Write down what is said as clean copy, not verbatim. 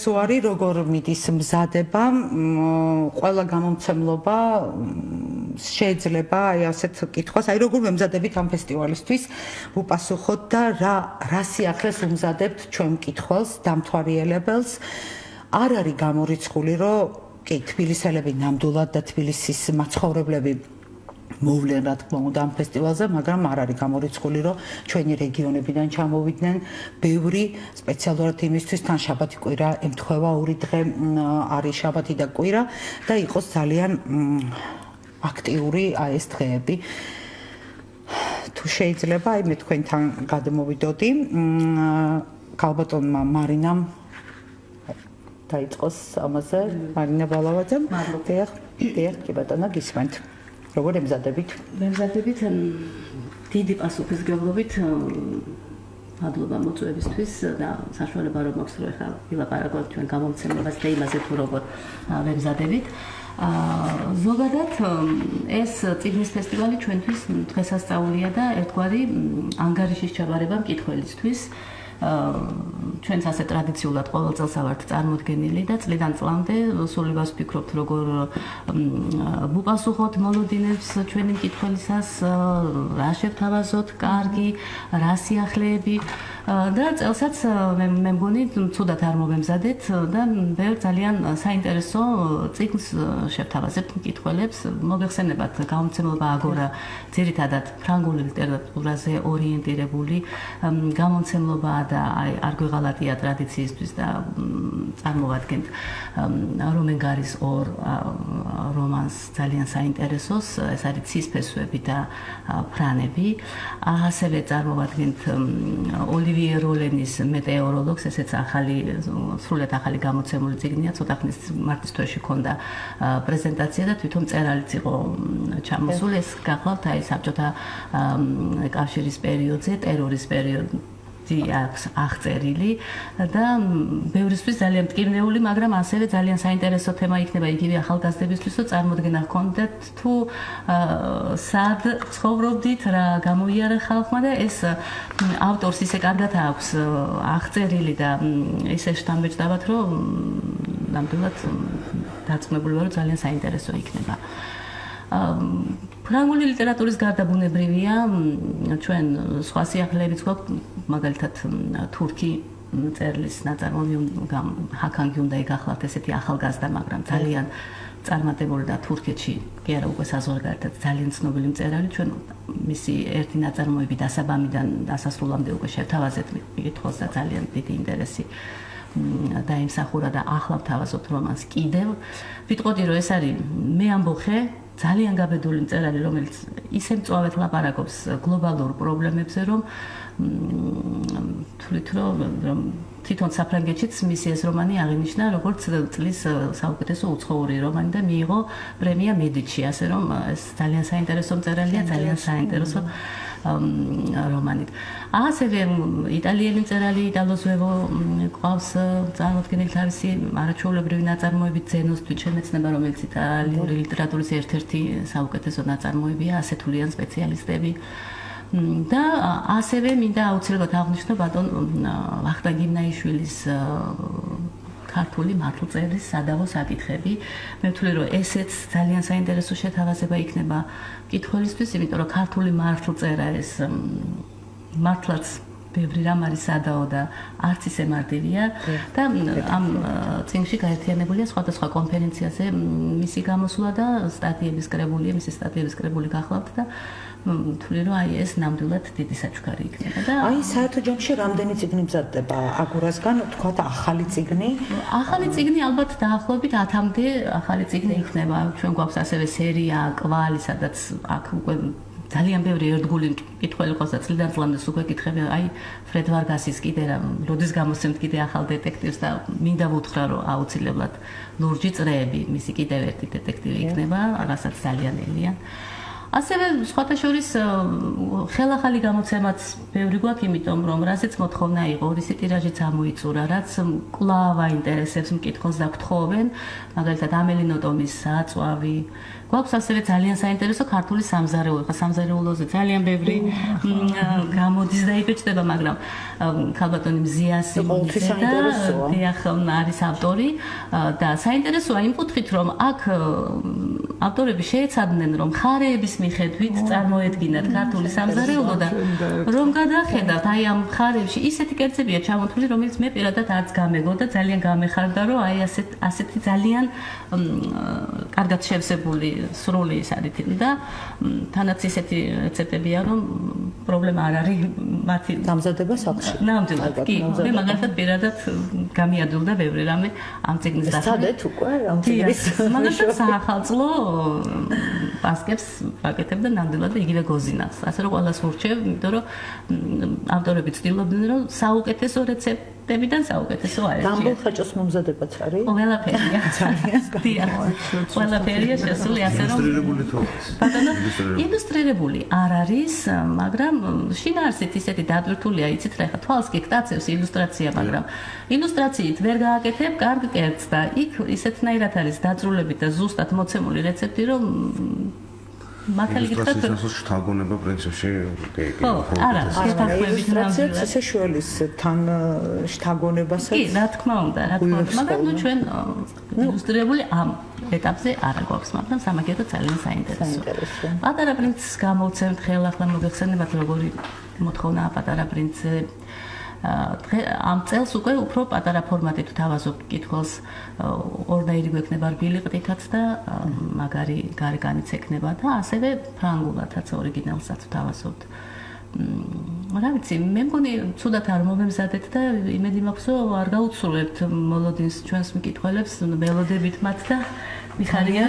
სუარი როგორ მიდის მზადება, ყველა გამომცემლობა შეიძლება აი ასეთ კითხვას, აი როგორ მემზადებით ამ ფესტივალისთვის, უპასუხოთ და რა სიახლეს უმზადებთ ჩვენ მკითხველს, დამთვალიერებელს. არ არის გამორიცხული, რომ კი თბილისელები ნამდვილად და თბილისის მაცხოვრებლები მოვლენ რა თქმა უნდა ამ ფესტივალზე, მაგრამ არ არის გამორიცხული, რომ ჩვენი რეგიონებიდან ჩამოვიდნენ ბევრი სპეციალურად იმისთვის თან შაბათი კვირა ემთხვევა 2 დღე არის შაბათი და კვირა და იყოს ძალიან აქტიური აი ეს დღეები. თუ შეიძლება აი მე თქვენთან გადმოვიდოდი ქალბატონმა მარინამ დაიწყოს ამაზე მარინა ბალავაძემ. დიახ, კი ბატონო, გისმენთ. როგორ ემზადებით? მემზადებით დიდი პასუხისმგებლობით მადლობა მოწვევისთვის და საშუალება რომ მაქვს რომ ახლა ვილაპარაკოთ ჩვენ გამომცემლობას და იმაზე თუ როგორ მემზადებით. ზოგადად ეს წიგნის ფესტივალი ჩვენთვის დღესასწაულია და ერთგვარი ანგარიშის ჩაბარება მკითხველისთვის. ჩვენც ასე ტრადიციულად ყოველ წელს ავართ წარმოდგენილი და წლიდან წლამდე სულებას ვფიქრობთ როგორ ვუპასუხოთ მოლოდინებს ჩვენი მკითხველისას, რა შევთავაზოთ კარგი, რა სიახლეები და წელსაც მე მგონი ცუდად არ მომემზადეთ და ბევრ ძალიან საინტერესო წიგნს შევთავაზებთ მკითხველებს. მოგეხსენებათ გამომცემლობა აგორა ძირითადად ფრანგული ლიტერატურაზე ორიენტირებული გამომცემლობა და არ გვეღალატია ტრადიციისთვის და წარმოვადგენთ რომენგარის ორ რომანს ძალიან საინტერესოს, ეს არის ცისფესვები და ფრანები. ასევე წარმოვადგენთ ოლივიე როლენის მეტეოროლოგს, ესეც სრულიად ახალი გამოცემული წიგნია, ცოტა ხნის მარტის თვეში ჰქონდა პრეზენტაცია და თვითონ წერალიც იყო ჩამოსული. ეს გახლავთ აი საბჭოთა კავშირის პერიოდზე, ტერორის პერიოდში აქვს აღწერილი და ბევრისთვის ძალიან მტკივნეული, მაგრამ ასევე ძალიან საინტერესო თემა იქნება იგივე ახალგაზრდებისთვის, რომ წარმოდგენა ჰქონდეთ თუ სად ცხოვრობდით, რა გამოიარა ხალხმა და ეს ავტორს ისე კარგად აქვს აღწერილი და ისე შთამბეჭდავად, რომ ნამდვილად დარწმუნებული ვარ, რომ ძალიან საინტერესო იქნება. ფრანგული ლიტერატურის გარდა ბუნებრივია ჩვენ სხვა სიახლეებიც გვაქვს, მაგალითად თურქი წერლის ნაწარმოები ჰაქანგი უნდა იგახლავთ, ესეთი ახალგაზრდა, მაგრამ ძალიან წარმატებული და თურქეთში კი არა უკვე საზღვარგარეთად ძალიან ცნობილი მწერალი. ჩვენ მისი ერთი ნაწარმოები დასაბამიდან დასასრულამდე უკვე შევთავაზეთ მიკითხველს და ძალიან დიდი ინტერესი დაიმსახურა და ახლა ვთავაზობთ რომანს კიდევ. ვიტყოდი რომ ეს არის მე ამბოხე ძალიან გაბედული მწერალი, რომელიც ისე მწვავედ ლაპარაკობს გლობალურ პრობლემებზე, რომ თვლით რომ თვითონ საფრანგეთშიც მისი ეს რომანი აღინიშნა როგორც წლის საუკეთესო უცხოური რომანი და მიიღო პრემია მედიჩი, ასე რომ ეს ძალიან საინტერესო მწერალია, ძალიან საინტერესო რომანი. ასევე იტალიელი მწერალი იტალო ზვევო ყავს წარმოდგენილი თავისი არაჩვეულებრივი ნაწარმოებით ზენოსთვის შემეცნება, რომელიც იტალიური ლიტერატურის ერთ-ერთი საუკეთესო ნაწარმოებია, ასეთულიან სპეციალისტები. და ასევე მინდა აუცილებლად აღნიშნო ბატონ ვახტანგ იმნაიშვილის ქართული მართლწერის სადავო საკითხები. მე ვთვლი რომ ესეც ძალიან საინტერესო შეთავაზება იქნება მკითხველისთვის, იმიტომ რომ ქართული მართლწერა ეს მართლაც ბევრი რამ არის სადაო და არც ისე მარტივია და ამ წიგნში გაერთიანებულია სხვადასხვა კონფერენციაზე მისი გამოსვლა და სტატიების კრებულია, მისი სტატიების კრებული გახლავთ და თვლი რომ აი ეს ნამდვილად დიდი საჩუქარი იქნება და აი საერთო ჯამში რამდენი წიგნი მზადდება აგურასგან, თქვათ ახალი წიგნი? ახალი წიგნი ალბათ დაახლოებით 10-მდე ახალი წიგნი იქნება. ჩვენ გვაქვს ასევე სერია კვალი, სადაც აქ უკვე ძალიან ბევრი ერთგული მკითხველი ყავს და წლიდან წლამდე უკვე კითხები, აი ფრედ ვარგასის კიდე რა, როდის გამოსცემთ კიდე ახალ დეტექტივს და მინდა ვუთხრა რომ აუცილებლად ლურჯი წრეები, მისი კიდევ ერთი დეტექტივი იქნება, რასაც ძალიან ელიან. ასევე სხვათა შორის ხელახალი გამოცემაც ბევრი გვაქვს, იმიტომ რომ რაზეც მოთხოვნა იყო, რისი ტირაჟიც ამოიწურა, რაც კვლავ აინტერესებს მკითხველს და გთხოვენ, მაგალითად ამელინო ტომის საწვავი. გვაქვს ასევე ძალიან საინტერესო ქართული სამზარეულო. სამზარეულოზე ძალიან ბევრი გამოდის და იბეჭდება, მაგრამ ქალბატონი მზია სიმონიძე და დიახ არის ავტორი და საინტერესოა იმ კუთხით, რომ აქ ავტორები შეეცადნენ, რომ მხარეების მიხედვით წარმოედგინათ ქართული სამზარეულო და რომ გადახედავთ, აი ამ მხარეებში ისეთი კერძებია ჩამოთვლილი, რომელიც მე პირადად არც გამეგო და ძალიან გამეხარდა, რომ აი ასეთი ძალიან კარგად შევსებული სრული ის არის და თანაც ისეთი რეცეპტებია, რომ პრობლემა არ არის მათი დამზადება სახლში. ნამდვილად, კი, მე მაგალითად პირადად გამიადვილდა ბევრი რამე ამ წიგნის დასაწყისად. სადეთ უკვე ამ წიგნის მაგალითად საახალწლო პასკებს ვაკეთებ და ნამდვილად იგივე გოზინავს. ასე რომ ყველას ვურჩევ, იმიტომ რომ ავტორები ცდილობდნენ, რომ საუკეთესო რეცეპტებიდან საუკეთესო აერჩიათ. დამბოლ ხაჭოს მომზადებაც არის? ყველაფერია. ძალიან. ყველაფერია შესული, ასე რომ ილუსტრირებული არ არის, მაგრამ შინაარსით ისეთი დატვირთულია, იცით რა, ხა თვალს კი გტაცევს ილუსტრაცია, მაგრამ ილუსტრაციით ვერ გააკეთებ კარგ კერძს და იქ ისეთნაირად არის დაწრულებით და ზუსტად მოცემული რეცეპტი, რომ მართალი გითხრათ, შთაგონება პრინციპში არა, შეთანხმებით ნამდვილად ისე შუალის თან შთაგონებასაც კი, რა თქმა უნდა, მაგრამ ნუ ჩვენ ილუსტრირებული ამ ეტაპზე არ გვაქვს, მაგრამ სამაგერად ძალიან საინტერესოა. პატარა პრინცს გამოვცემთ ხელახლა მოგეხსენებათ როგორი მოთხოვნაა პატარა პრინცზე. ამ წელს უკვე უფრო პატარა ფორმატით ვთავაზობ კითხვას, ორნაირი გვექნება რბილი ყდითაც და მაგარი გარეგანიც ექნება და ასევე ფრანგულადაც ორიგინალსაც ვთავაზობთ. რა ვიცი, მე მგონი ცუდად არ მომემზადეთ და იმედი მაქვს, რომ არ გაუცურებთ მოლოდინს ჩვენს მკითხველებს მელოდებით მათ და მიხარია